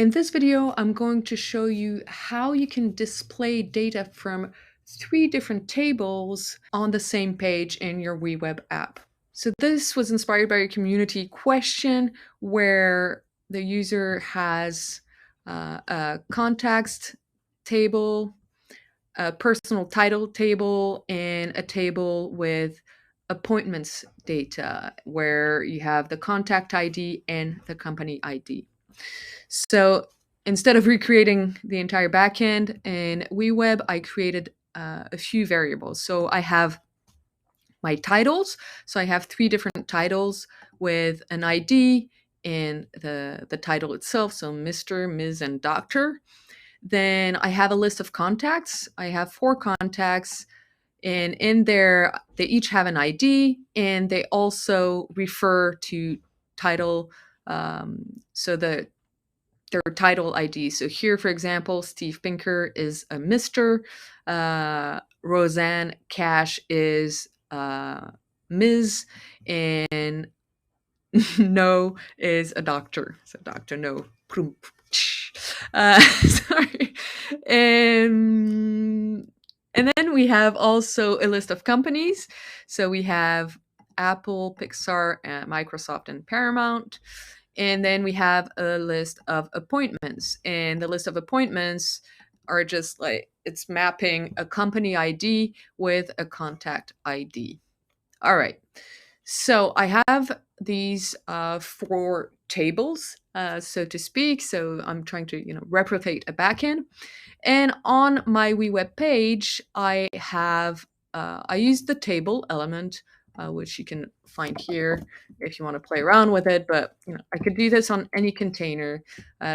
In this video, I'm going to show you how you can display data from 3 different tables on the same page in your WeWeb app. So this was inspired by a community question where the user has a contacts table, a personal title table, and a table with appointments data where you have the contact ID and the company ID. So instead of recreating the entire backend in WeWeb, I created a few variables. So I have my titles. So I have 3 different titles with an ID in the title itself. So Mr., Ms., and Doctor. Then I have a list of contacts. I have 4 contacts. And in there, they each have an ID, and they also refer to title. So their title ID. So here, for example, Steve Pinker is a Mr. Roseanne Cash is Ms. And No is a doctor. So Dr. No. Sorry. And then we have also a list of companies. So we have Apple, Pixar, Microsoft, and Paramount. And then we have a list of appointments. And the list of appointments are just like it's mapping a company ID with a contact ID. All right. So I have these 4 tables, so to speak. So I'm trying to replicate a backend. And on my WeWeb page, I have I use the table element, which you can find here if you want to play around with it. But I could do this on any container.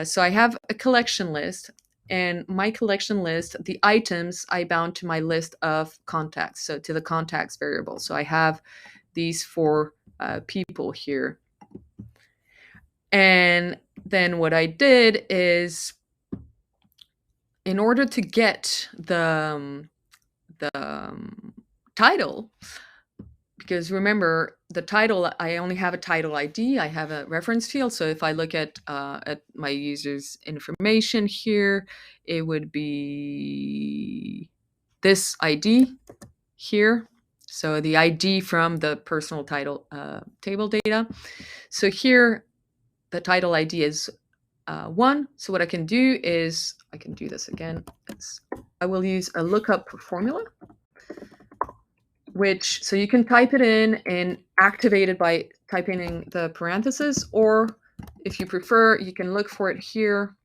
So I have a collection list, and my collection list, the items I bound to my list of contacts, so to the contacts variable. So I have these 4 people here. And then what I did is, in order to get the title, because remember, the title, I only have a title ID, I have a reference field. So if I look at my user's information here, it would be this ID here. So the ID from the personal title table data. So here, the title ID is 1. So what I can do is, I can do this again. I will use a lookup formula, so you can type it in and activate it by typing in the parentheses, or if you prefer, you can look for it here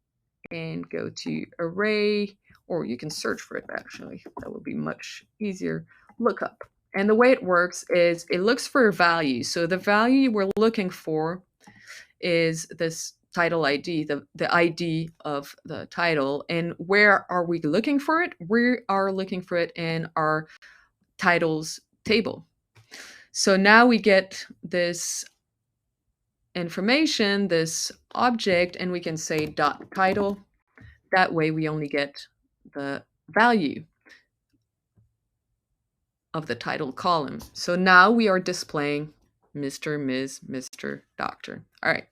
and go to array, or you can search for it actually. That would be much easier. Lookup. And the way it works is it looks for a value. So the value we're looking for is this title ID, the ID of the title. And where are we looking for it? We are looking for it in our titles table. So now we get this information, this object, and we can say dot title. That way we only get the value of the title column. So now we are displaying Mr., Ms., Mr., Doctor. All right.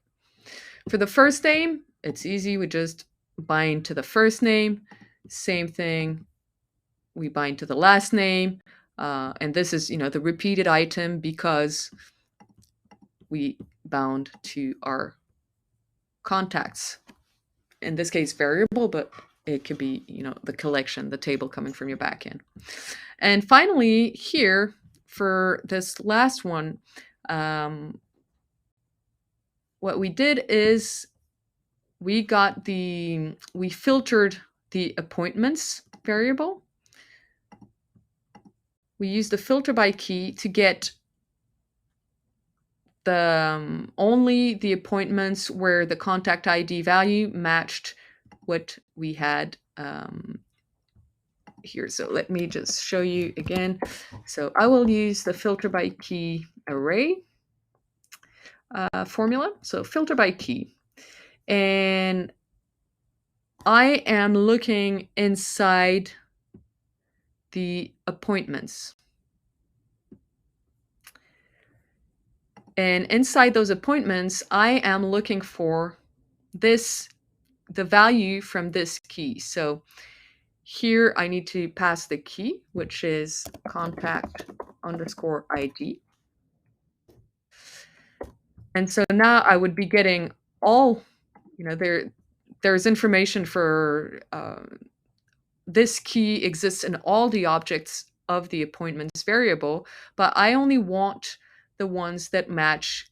For the first name, it's easy. We just bind to the first name. Same thing. We bind to the last name. And this is, the repeated item because we bound to our contacts. In this case, variable, but it could be, the collection, the table coming from your backend. And finally, here for this last one, what we did is we filtered the appointments variable. We used the filter by key to get only the appointments where the contact ID value matched what we had here. So let me just show you again. So I will use the filter by key array formula. So filter by key. And I am looking inside the appointments. And inside those appointments, I am looking for this the value from this key. So here I need to pass the key, which is contact_ID. And so now I would be getting all, there's information for this key exists in all the objects of the appointments variable, but I only want the ones that match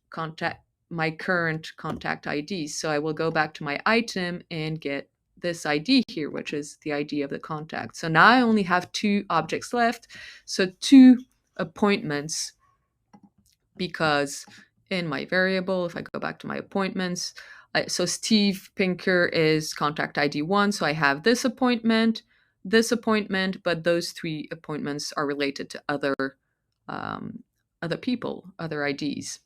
my current contact ID. So I will go back to my item and get this ID here, which is the ID of the contact. So now I only have 2 objects left. So 2 appointments, because in my variable, if I go back to my appointments, so Steve Pinker is contact ID 1. So I have this appointment, but those 3 appointments are related to other people, other IDs.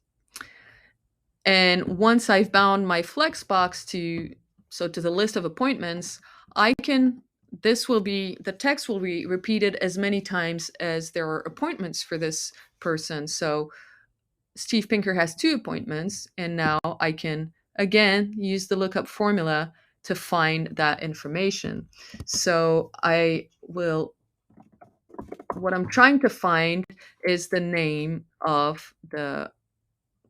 And once I've bound my flexbox to the list of appointments, the text will be repeated as many times as there are appointments for this person. So Steve Pinker has 2 appointments, and now I can again use the lookup formula to find that information. So what I'm trying to find is the name of the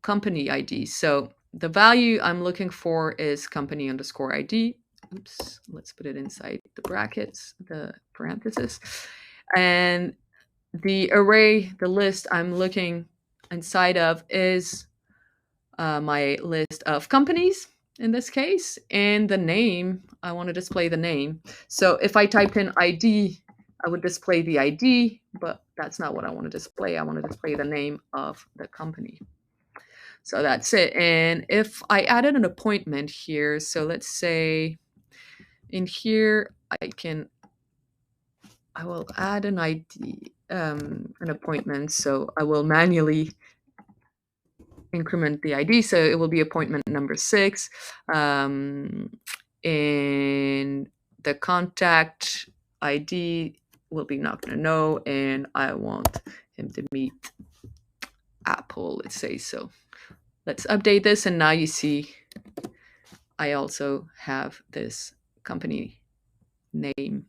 company ID. So the value I'm looking for is company_ID. Oops, let's put it inside the brackets, the parenthesis. And the array, the list I'm looking inside of is my list of companies in this case, and the name, I want to display the name. So if I typed in ID, I would display the ID, but that's not what I want to display. I want to display the name of the company. So that's it. And if I added an appointment here, so let's say in here, I will add an ID, an appointment. So I will manually increment the ID. So it will be appointment number 6. And the contact ID will be not going to know. And I want him to meet Apple, let's say. So let's update this. And now you see I also have this company name